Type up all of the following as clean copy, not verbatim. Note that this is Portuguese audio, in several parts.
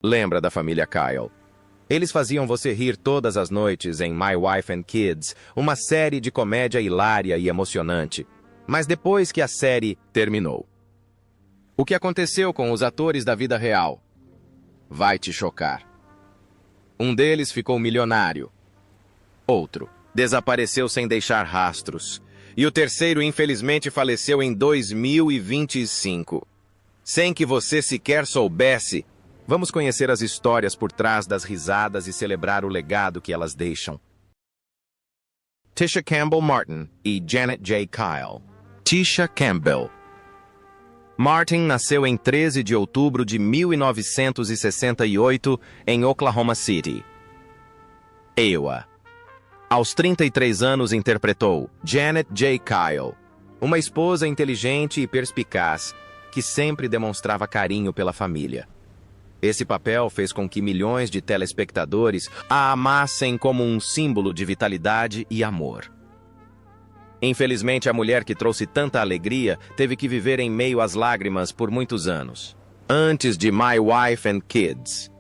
lembra da família Kyle. Eles faziam você rir todas as noites em My Wife and Kids, uma série de comédia hilária e emocionante. Mas depois que a série terminou, o que aconteceu com os atores da vida real vai te chocar. Um deles ficou milionário. Outro desapareceu sem deixar rastros. E o terceiro, infelizmente, faleceu em 2025. Sem que você sequer soubesse. Vamos conhecer as histórias por trás das risadas e celebrar o legado que elas deixam. Tisha Campbell Martin e Janet J. Kyle. Tisha Campbell. Martin nasceu em 13 de outubro de 1968 em Oklahoma City, Iowa. Aos 33 anos interpretou Janet J. Kyle, uma esposa inteligente e perspicaz que sempre demonstrava carinho pela família. Esse papel fez com que milhões de telespectadores a amassem como um símbolo de vitalidade e amor. Infelizmente, a mulher que trouxe tanta alegria teve que viver em meio às lágrimas por muitos anos, antes de My Wife and Kids.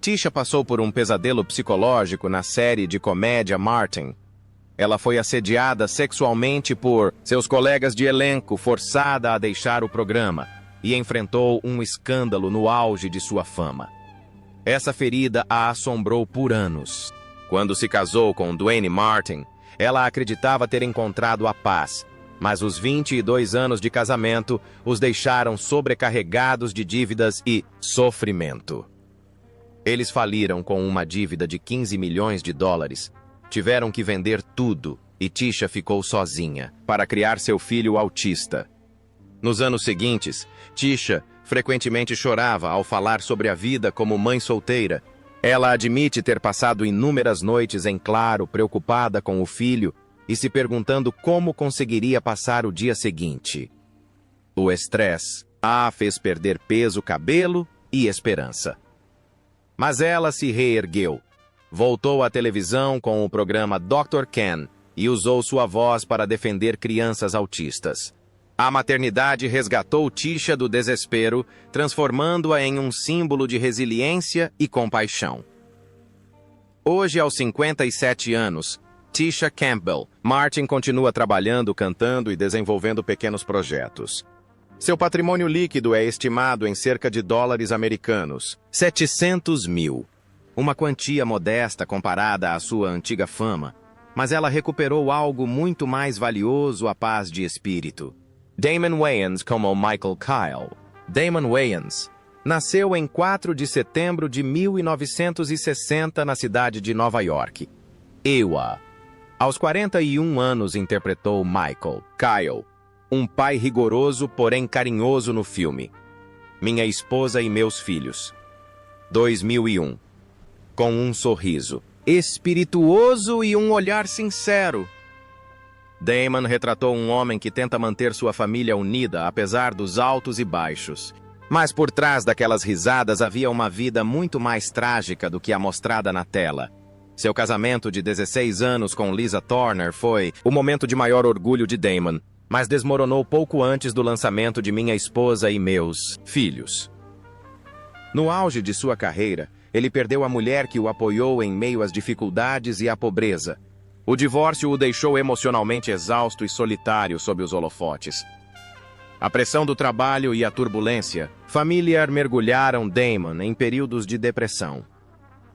Tisha passou por um pesadelo psicológico na série de comédia Martin. Ela foi assediada sexualmente por seus colegas de elenco, forçada a deixar o programa, e enfrentou um escândalo no auge de sua fama. Essa ferida a assombrou por anos. Quando se casou com Duane Martin, ela acreditava ter encontrado a paz, mas os 22 anos de casamento os deixaram sobrecarregados de dívidas e sofrimento. Eles faliram com uma dívida de 15 milhões de dólares. Tiveram que vender tudo e Tisha ficou sozinha para criar seu filho autista. Nos anos seguintes, Tisha frequentemente chorava ao falar sobre a vida como mãe solteira. Ela admite ter passado inúmeras noites em claro, preocupada com o filho e se perguntando como conseguiria passar o dia seguinte. O estresse a fez perder peso, cabelo e esperança. Mas ela se reergueu. Voltou à televisão com o programa Dr. Ken e usou sua voz para defender crianças autistas. A maternidade resgatou Tisha do desespero, transformando-a em um símbolo de resiliência e compaixão. Hoje, aos 57 anos, Tisha Campbell Martin continua trabalhando, cantando e desenvolvendo pequenos projetos. Seu patrimônio líquido é estimado em cerca de dólares americanos, 700 mil. Uma quantia modesta comparada à sua antiga fama, mas ela recuperou algo muito mais valioso: a paz de espírito. Damon Wayans como Michael Kyle. Damon Wayans nasceu em 4 de setembro de 1960 na cidade de Nova York, Iowa. Aos 41 anos interpretou Michael Kyle, um pai rigoroso, porém carinhoso no filme Minha Esposa e Meus Filhos, 2001. Com um sorriso espirituoso e um olhar sincero, Damon retratou um homem que tenta manter sua família unida apesar dos altos e baixos. Mas por trás daquelas risadas havia uma vida muito mais trágica do que a mostrada na tela. Seu casamento de 16 anos com Lisa Turner foi o momento de maior orgulho de Damon, mas desmoronou pouco antes do lançamento de Minha Esposa e Meus Filhos. No auge de sua carreira, ele perdeu a mulher que o apoiou em meio às dificuldades e à pobreza. O divórcio o deixou emocionalmente exausto e solitário sob os holofotes. A pressão do trabalho e a turbulência familiar mergulharam Damon em períodos de depressão.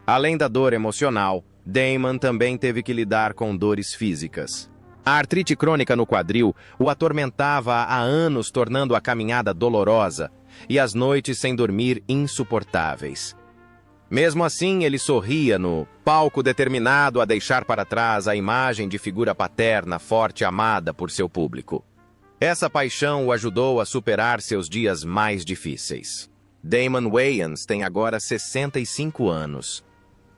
Além da dor emocional, Damon também teve que lidar com dores físicas. A artrite crônica no quadril o atormentava há anos, tornando a caminhada dolorosa e as noites sem dormir insuportáveis. Mesmo assim, ele sorria no palco, determinado a deixar para trás a imagem de figura paterna forte amada por seu público. Essa paixão o ajudou a superar seus dias mais difíceis. Damon Wayans tem agora 65 anos.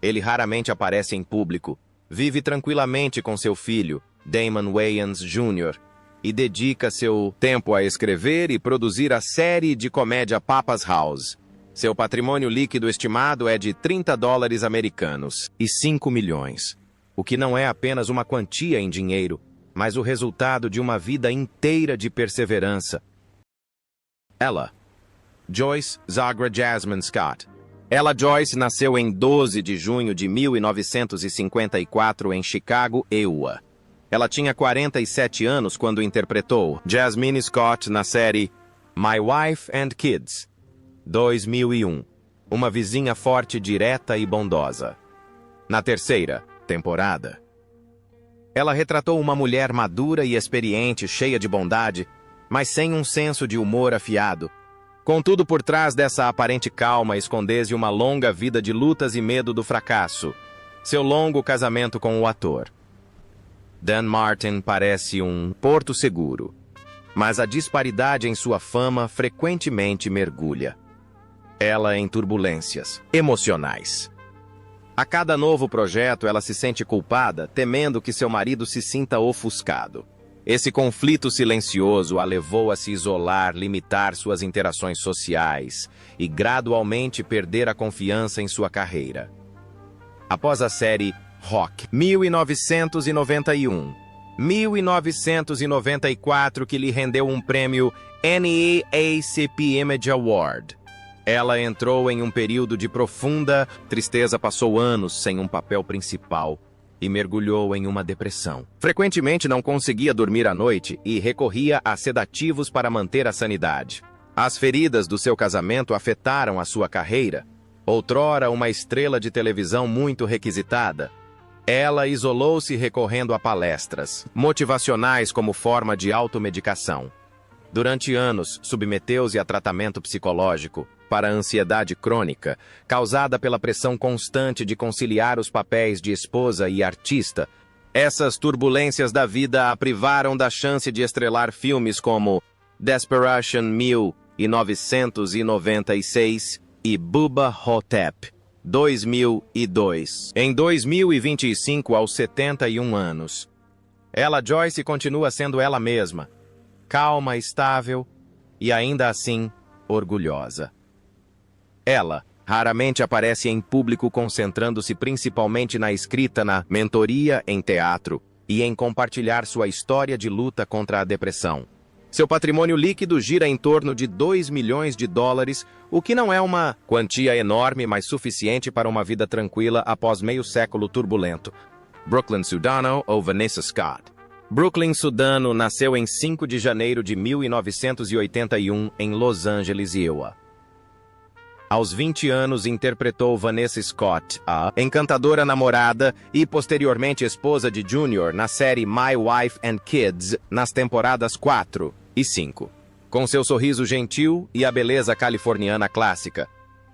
Ele raramente aparece em público, vive tranquilamente com seu filho, Damon Wayans Jr., e dedica seu tempo a escrever e produzir a série de comédia Papa's House. Seu patrimônio líquido estimado é de 30 dólares americanos e 5 milhões, o que não é apenas uma quantia em dinheiro, mas o resultado de uma vida inteira de perseverança. Ella. Joyce Zagra Jasmine Scott. Ella Joyce nasceu em 12 de junho de 1954 em Chicago, Iowa. Ela tinha 47 anos quando interpretou Jasmine Scott na série My Wife and Kids, 2001. Uma vizinha forte, direta e bondosa. Na terceira temporada, ela retratou uma mulher madura e experiente, cheia de bondade, mas sem um senso de humor afiado. Contudo, por trás dessa aparente calma, esconde-se uma longa vida de lutas e medo do fracasso. Seu longo casamento com o ator Dan Martin parece um porto seguro, mas a disparidade em sua fama frequentemente mergulha ela em turbulências emocionais. A cada novo projeto, ela se sente culpada, temendo que seu marido se sinta ofuscado. Esse conflito silencioso a levou a se isolar, limitar suas interações sociais e gradualmente perder a confiança em sua carreira. Após a série Rock, 1991, 1994, que lhe rendeu um prêmio NAACP Image Award, ela entrou em um período de profunda tristeza, passou anos sem um papel principal e mergulhou em uma depressão. Frequentemente não conseguia dormir à noite e recorria a sedativos para manter a sanidade. As feridas do seu casamento afetaram a sua carreira. Outrora uma estrela de televisão muito requisitada, ela isolou-se recorrendo a palestras motivacionais como forma de automedicação. Durante anos, submeteu-se a tratamento psicológico para a ansiedade crônica, causada pela pressão constante de conciliar os papéis de esposa e artista. Essas turbulências da vida a privaram da chance de estrelar filmes como Desperation 1996 e Bubba Ho-Tep, 2002. Em 2025, aos 71 anos, Ella Joyce continua sendo ela mesma, calma, estável e ainda assim orgulhosa. Ela raramente aparece em público, concentrando-se principalmente na escrita, na mentoria em teatro e em compartilhar sua história de luta contra a depressão. Seu patrimônio líquido gira em torno de $2 milhões, o que não é uma quantia enorme, mas suficiente para uma vida tranquila após meio século turbulento. Brooklyn Sudano ou Vanessa Scott. Brooklyn Sudano nasceu em 5 de janeiro de 1981 em Los Angeles, Iowa. Aos 20 anos, interpretou Vanessa Scott, a encantadora namorada e posteriormente esposa de Junior na série My Wife and Kids, nas temporadas 4 e 5. Com seu sorriso gentil e a beleza californiana clássica,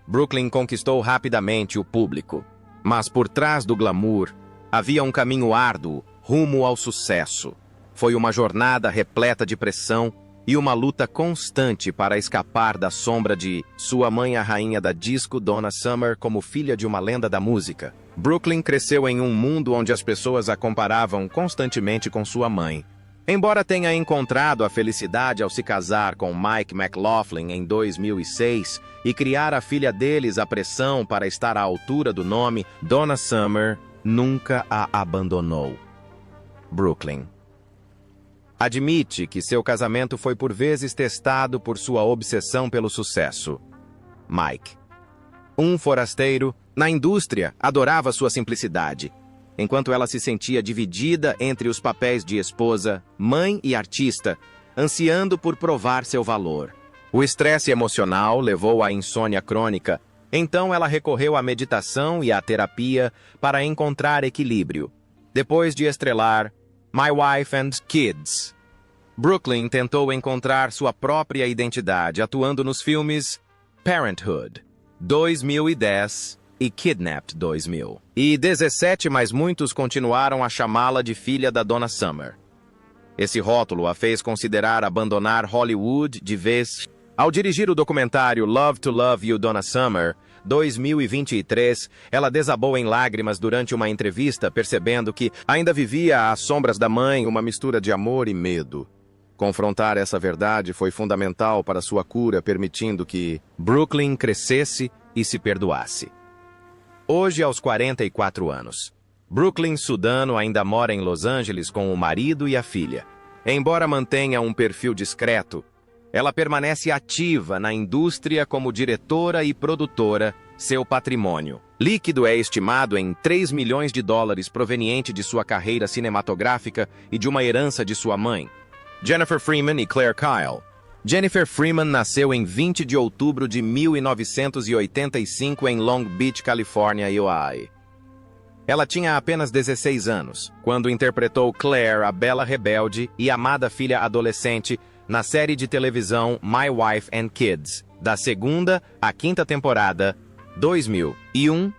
Brooklyn conquistou rapidamente o público. Mas por trás do glamour, havia um caminho árduo rumo ao sucesso. Foi uma jornada repleta de pressão e uma luta constante para escapar da sombra de sua mãe, a rainha da disco, Donna Summer, como filha de uma lenda da música. Brooklyn cresceu em um mundo onde as pessoas a comparavam constantemente com sua mãe. Embora tenha encontrado a felicidade ao se casar com Mike McLaughlin em 2006 e criar a filha deles, a pressão para estar à altura do nome, Donna Summer nunca a abandonou. Brooklyn admite que seu casamento foi por vezes testado por sua obsessão pelo sucesso. Mike, um forasteiro na indústria, adorava sua simplicidade, enquanto ela se sentia dividida entre os papéis de esposa, mãe e artista, ansiando por provar seu valor. O estresse emocional levou à insônia crônica, então ela recorreu à meditação e à terapia para encontrar equilíbrio. Depois de estrelar My Wife and Kids, Brooklyn tentou encontrar sua própria identidade, atuando nos filmes Parenthood, 2010 e Kidnapped, 2017, mas muitos continuaram a chamá-la de filha da Donna Summer. Esse rótulo a fez considerar abandonar Hollywood de vez. Ao dirigir o documentário Love to Love You, Donna Summer, 2023, ela desabou em lágrimas durante uma entrevista, percebendo que ainda vivia às sombras da mãe, uma mistura de amor e medo. Confrontar essa verdade foi fundamental para sua cura, permitindo que Brooklyn crescesse e se perdoasse. Hoje, aos 44 anos, Brooklyn Sudano ainda mora em Los Angeles com o marido e a filha. Embora mantenha um perfil discreto, ela permanece ativa na indústria como diretora e produtora, Seu patrimônio líquido é estimado em 3 milhões de dólares proveniente de sua carreira cinematográfica e de uma herança de sua mãe, Jennifer Freeman e Claire Kyle. Jennifer Freeman nasceu em 20 de outubro de 1985 em Long Beach, Califórnia, USA. Ela tinha apenas 16 anos, quando interpretou Claire, a bela rebelde e amada filha adolescente, na série de televisão My Wife and Kids, da segunda à quinta temporada, 2001.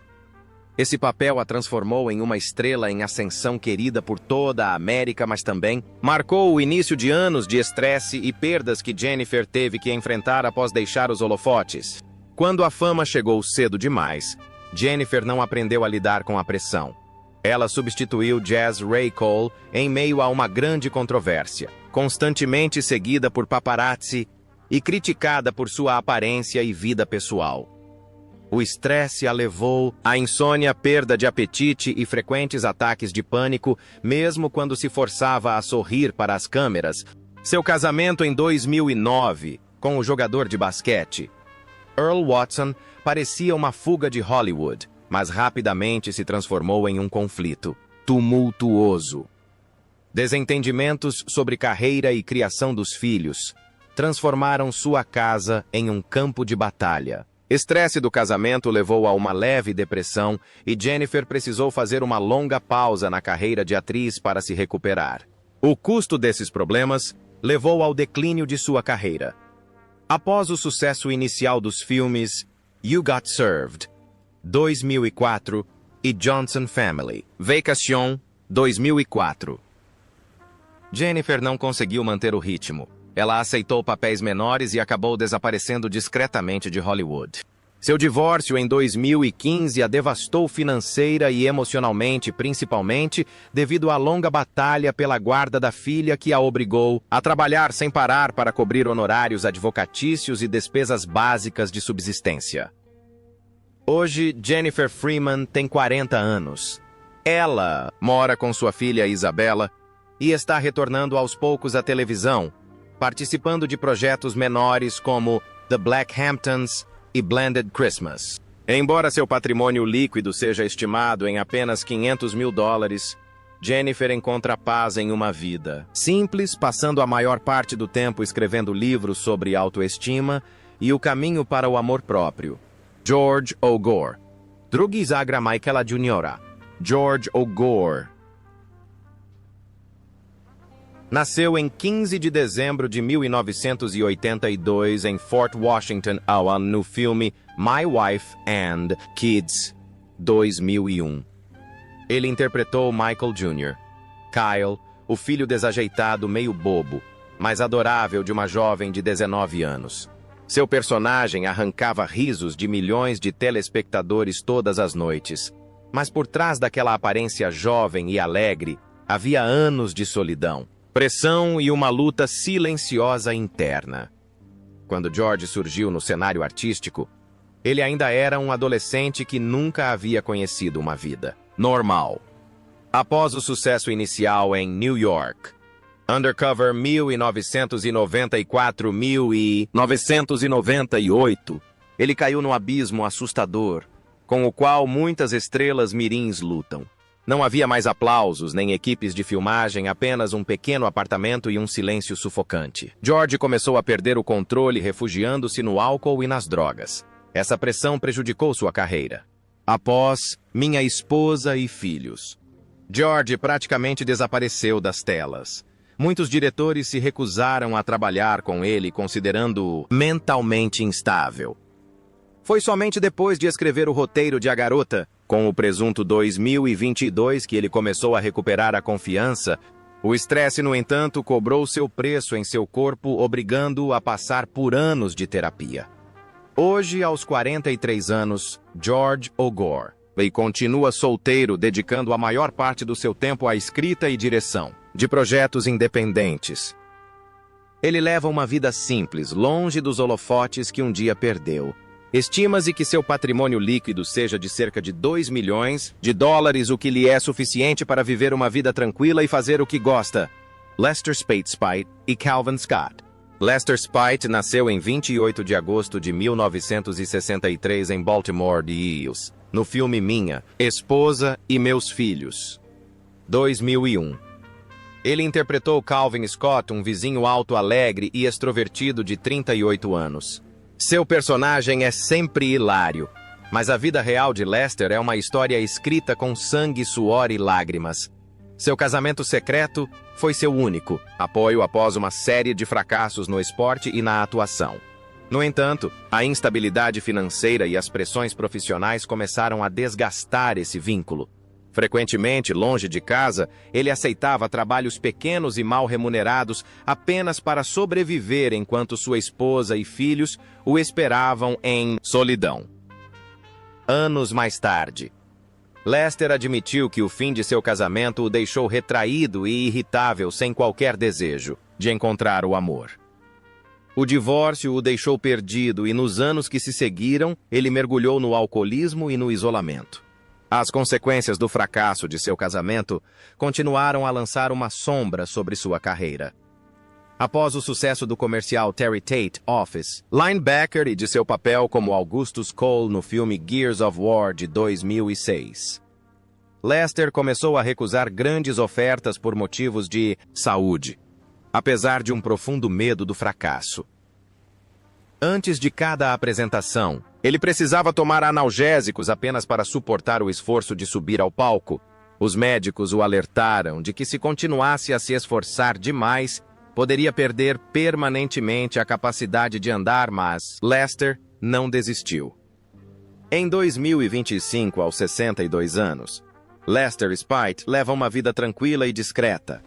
Esse papel a transformou em uma estrela em ascensão querida por toda a América, mas também marcou o início de anos de estresse e perdas que Jennifer teve que enfrentar após deixar os holofotes. Quando a fama chegou cedo demais, Jennifer não aprendeu a lidar com a pressão. Ela substituiu Jazz Ray Cole em meio a uma grande controvérsia, constantemente seguida por paparazzi e criticada por sua aparência e vida pessoal. O estresse a levou à insônia, perda de apetite e frequentes ataques de pânico, mesmo quando se forçava a sorrir para as câmeras. Seu casamento em 2009 com o jogador de basquete, Earl Watson, parecia uma fuga de Hollywood, mas rapidamente se transformou em um conflito tumultuoso. Desentendimentos sobre carreira e criação dos filhos transformaram sua casa em um campo de batalha. Estresse do casamento levou a uma leve depressão e Jennifer precisou fazer uma longa pausa na carreira de atriz para se recuperar. O custo desses problemas levou ao declínio de sua carreira. Após o sucesso inicial dos filmes You Got Served, 2004, e Johnson Family, Vacation, 2004, Jennifer não conseguiu manter o ritmo. Ela aceitou papéis menores e acabou desaparecendo discretamente de Hollywood. Seu divórcio em 2015 a devastou financeira e emocionalmente, principalmente devido à longa batalha pela guarda da filha que a obrigou a trabalhar sem parar para cobrir honorários advocatícios e despesas básicas de subsistência. Hoje, Jennifer Freeman tem 40 anos. Ela mora com sua filha Isabella e está retornando aos poucos à televisão, participando de projetos menores como The Black Hamptons e Blended Christmas. Embora seu patrimônio líquido seja estimado em apenas 500 mil dólares, Jennifer encontra paz em uma vida simples, passando a maior parte do tempo escrevendo livros sobre autoestima e o caminho para o amor próprio. George O. Gore. Drugi zagra Michaela Juniora. George O. Gore nasceu em 15 de dezembro de 1982 em Fort Washington, Iowa, no filme My Wife and Kids, 2001. Ele interpretou Michael Jr., Kyle, o filho desajeitado meio bobo, mas adorável de uma jovem de 19 anos. Seu personagem arrancava risos de milhões de telespectadores todas as noites, mas por trás daquela aparência jovem e alegre, havia anos de solidão, pressão e uma luta silenciosa interna. Quando George surgiu no cenário artístico, ele ainda era um adolescente que nunca havia conhecido uma vida normal. Após o sucesso inicial em New York, Undercover 1994-1998, ele caiu num abismo assustador, com o qual muitas estrelas mirins lutam. Não havia mais aplausos, nem equipes de filmagem, apenas um pequeno apartamento e um silêncio sufocante. George começou a perder o controle, refugiando-se no álcool e nas drogas. Essa pressão prejudicou sua carreira. Após Minha Esposa e Filhos, George praticamente desapareceu das telas. Muitos diretores se recusaram a trabalhar com ele, considerando-o mentalmente instável. Foi somente depois de escrever o roteiro de A Garota, com o presunto 2022, que ele começou a recuperar a confiança. O estresse, no entanto, cobrou seu preço em seu corpo, obrigando-o a passar por anos de terapia. Hoje, aos 43 anos, George O. Gore continua solteiro, dedicando a maior parte do seu tempo à escrita e direção de projetos independentes. Ele leva uma vida simples, longe dos holofotes que um dia perdeu. Estima-se que seu patrimônio líquido seja de cerca de 2 milhões de dólares, o que lhe é suficiente para viver uma vida tranquila e fazer o que gosta. Lester Speight e Calvin Scott. Lester Speight nasceu em 28 de agosto de 1963 em Baltimore, Hills, no filme Minha Esposa e Meus Filhos, 2001. Ele interpretou Calvin Scott, um vizinho alto, alegre e extrovertido de 38 anos. Seu personagem é sempre hilário, mas a vida real de Lester é uma história escrita com sangue, suor e lágrimas. Seu casamento secreto foi seu único apoio após uma série de fracassos no esporte e na atuação. No entanto, a instabilidade financeira e as pressões profissionais começaram a desgastar esse vínculo. Frequentemente, longe de casa, ele aceitava trabalhos pequenos e mal remunerados apenas para sobreviver enquanto sua esposa e filhos o esperavam em solidão. Anos mais tarde, Lester admitiu que o fim de seu casamento o deixou retraído e irritável, sem qualquer desejo de encontrar o amor. O divórcio o deixou perdido e nos anos que se seguiram, ele mergulhou no alcoolismo e no isolamento. As consequências do fracasso de seu casamento continuaram a lançar uma sombra sobre sua carreira. Após o sucesso do comercial Terry Tate Office, linebacker, e de seu papel como Augustus Cole no filme Gears of War de 2006, Lester começou a recusar grandes ofertas por motivos de saúde, apesar de um profundo medo do fracasso. Antes de cada apresentação, ele precisava tomar analgésicos apenas para suportar o esforço de subir ao palco. Os médicos o alertaram de que, se continuasse a se esforçar demais, poderia perder permanentemente a capacidade de andar, mas Lester não desistiu. Em 2025, aos 62 anos, Lester Speight leva uma vida tranquila e discreta.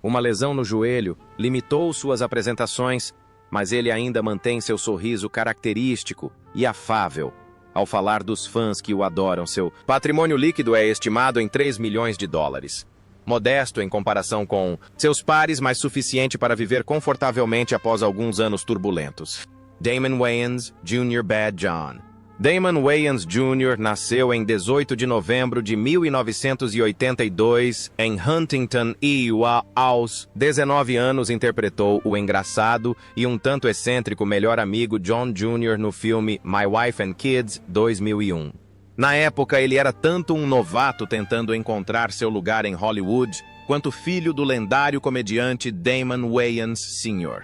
Uma lesão no joelho limitou suas apresentações, mas ele ainda mantém seu sorriso característico e afável ao falar dos fãs que o adoram. Seu patrimônio líquido é estimado em 3 milhões de dólares. Modesto em comparação com seus pares, mas suficiente para viver confortavelmente após alguns anos turbulentos. Damon Wayans Jr. Bad John. Damon Wayans Jr. nasceu em 18 de novembro de 1982 em Huntington, Iowa. Aos 19 anos interpretou o engraçado e um tanto excêntrico melhor amigo John Jr. no filme My Wife and Kids, 2001. Na época, ele era tanto um novato tentando encontrar seu lugar em Hollywood, quanto filho do lendário comediante Damon Wayans Sr.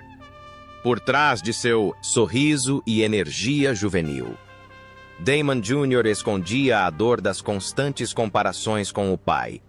Por trás de seu sorriso e energia juvenil, Damon Jr. escondia a dor das constantes comparações com o pai.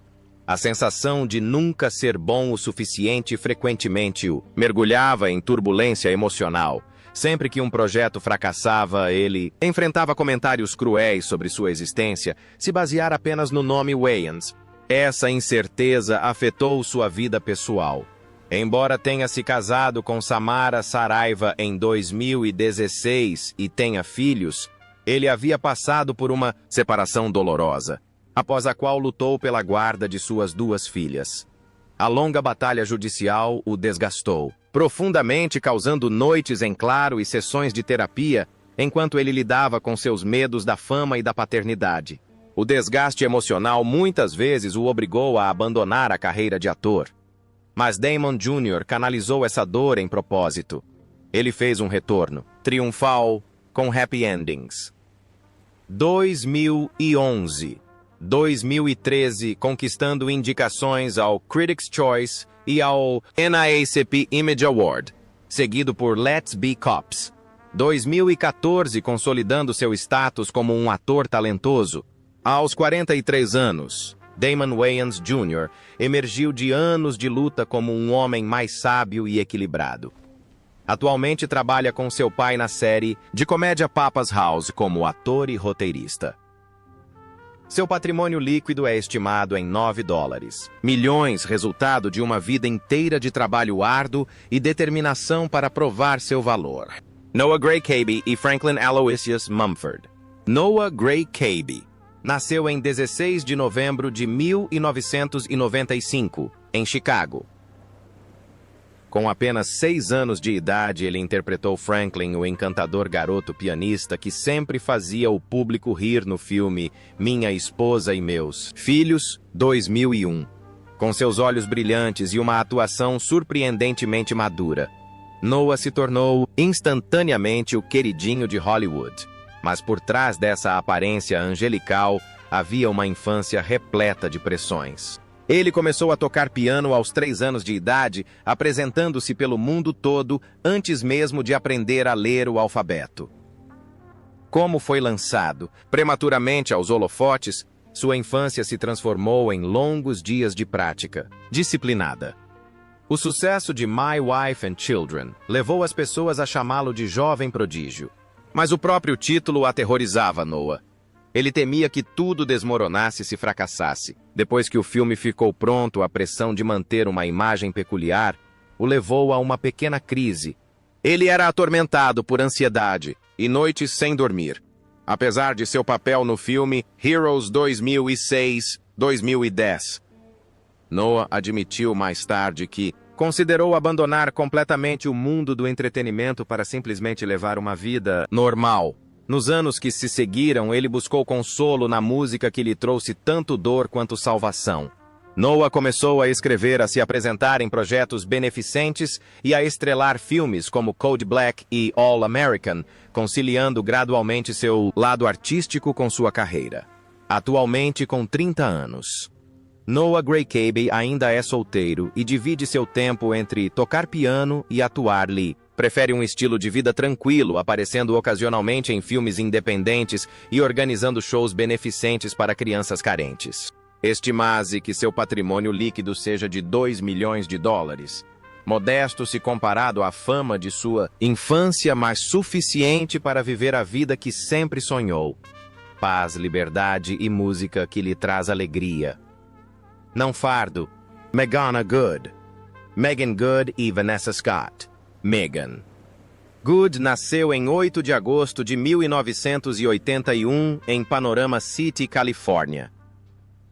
A sensação de nunca ser bom o suficiente frequentemente o mergulhava em turbulência emocional. Sempre que um projeto fracassava, ele enfrentava comentários cruéis sobre sua existência, se basear apenas no nome Wayans. Essa incerteza afetou sua vida pessoal. Embora tenha se casado com Samara Saraiva em 2016 e tenha filhos, ele havia passado por uma separação dolorosa, após a qual lutou pela guarda de suas 2 filhas. A longa batalha judicial o desgastou profundamente, causando noites em claro e sessões de terapia, enquanto ele lidava com seus medos da fama e da paternidade. O desgaste emocional muitas vezes o obrigou a abandonar a carreira de ator. Mas Damon Jr. canalizou essa dor em propósito. Ele fez um retorno triunfal com happy endings. 2011, 2013, conquistando indicações ao Critics' Choice e ao NAACP Image Award, seguido por Let's Be Cops. 2014, consolidando seu status como um ator talentoso. Aos 43 anos, Damon Wayans Jr. emergiu de anos de luta como um homem mais sábio e equilibrado. Atualmente trabalha com seu pai na série de comédia Papa's House como ator e roteirista. Seu patrimônio líquido é estimado em 9 dólares. Milhões, resultado de uma vida inteira de trabalho árduo e determinação para provar seu valor. Noah Gray Cabey e Franklin Aloysius Mumford. Noah Gray Cabey nasceu em 16 de novembro de 1995, em Chicago. Com apenas 6 anos de idade, ele interpretou Franklin, o encantador garoto pianista que sempre fazia o público rir no filme Minha Esposa e Meus Filhos, 2001. Com seus olhos brilhantes e uma atuação surpreendentemente madura, Noah se tornou instantaneamente o queridinho de Hollywood. Mas por trás dessa aparência angelical, havia uma infância repleta de pressões. Ele começou a tocar piano aos 3 anos de idade, apresentando-se pelo mundo todo antes mesmo de aprender a ler o alfabeto. Como foi lançado prematuramente aos holofotes, sua infância se transformou em longos dias de prática, disciplinada. O sucesso de My Wife and Children levou as pessoas a chamá-lo de jovem prodígio. Mas o próprio título aterrorizava Noah. Ele temia que tudo desmoronasse se fracassasse. Depois que o filme ficou pronto, a pressão de manter uma imagem peculiar o levou a uma pequena crise. Ele era atormentado por ansiedade e noites sem dormir. Apesar de seu papel no filme Heroes 2006-2010. Noah admitiu mais tarde que considerou abandonar completamente o mundo do entretenimento para simplesmente levar uma vida normal. Nos anos que se seguiram, ele buscou consolo na música que lhe trouxe tanto dor quanto salvação. Noah começou a escrever, a se apresentar em projetos beneficentes e a estrelar filmes como Code Black e All American, conciliando gradualmente seu lado artístico com sua carreira. Atualmente com 30 anos. Noah Graycable ainda é solteiro e divide seu tempo entre tocar piano e atuar. Lee prefere um estilo de vida tranquilo, aparecendo ocasionalmente em filmes independentes e organizando shows beneficentes para crianças carentes. Estima-se que seu patrimônio líquido seja de $2 milhões. Modesto se comparado à fama de sua infância, mas suficiente para viver a vida que sempre sonhou. Paz, liberdade e música que lhe traz alegria. Não fardo. Meghana Good. Meagan Good e Vanessa Scott. Megan. Good nasceu em 8 de agosto de 1981 em Panorama City, Califórnia.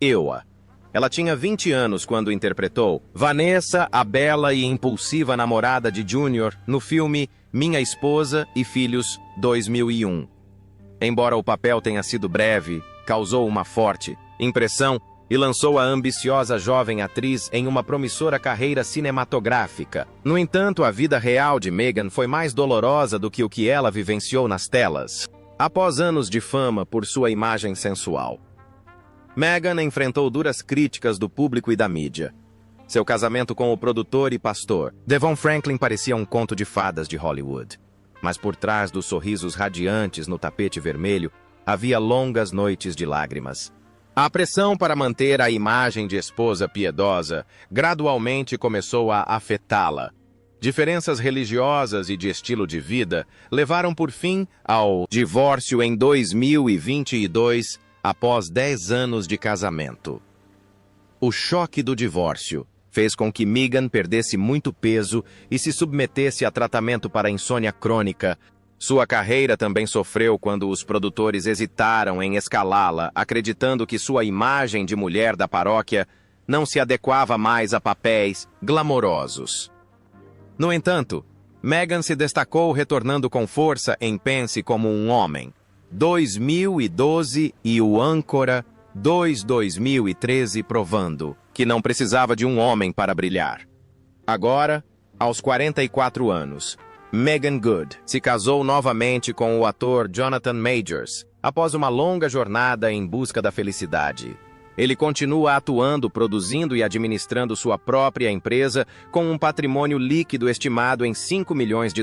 Iowa. Ela tinha 20 anos quando interpretou Vanessa, a bela e impulsiva namorada de Junior, no filme Minha Esposa e Filhos, 2001. Embora o papel tenha sido breve, causou uma forte impressão e lançou a ambiciosa jovem atriz em uma promissora carreira cinematográfica. No entanto, a vida real de Megan foi mais dolorosa do que o que ela vivenciou nas telas. Após anos de fama por sua imagem sensual, Megan enfrentou duras críticas do público e da mídia. Seu casamento com o produtor e pastor Devon Franklin parecia um conto de fadas de Hollywood. Mas por trás dos sorrisos radiantes no tapete vermelho, havia longas noites de lágrimas. A pressão para manter a imagem de esposa piedosa gradualmente começou a afetá-la. Diferenças religiosas e de estilo de vida levaram por fim ao divórcio em 2022, após 10 anos de casamento. O choque do divórcio fez com que Megan perdesse muito peso e se submetesse a tratamento para insônia crônica. Sua carreira também sofreu quando os produtores hesitaram em escalá-la, acreditando que sua imagem de mulher da paróquia não se adequava mais a papéis glamourosos. No entanto, Megan se destacou retornando com força em Pense como um Homem, 2012 e o Âncora 2013 provando que não precisava de um homem para brilhar. Agora, aos 44 anos, Meagan Good se casou novamente com o ator Jonathan Majors, após uma longa jornada em busca da felicidade. Ele continua atuando, produzindo e administrando sua própria empresa com um patrimônio líquido estimado em $5 milhões.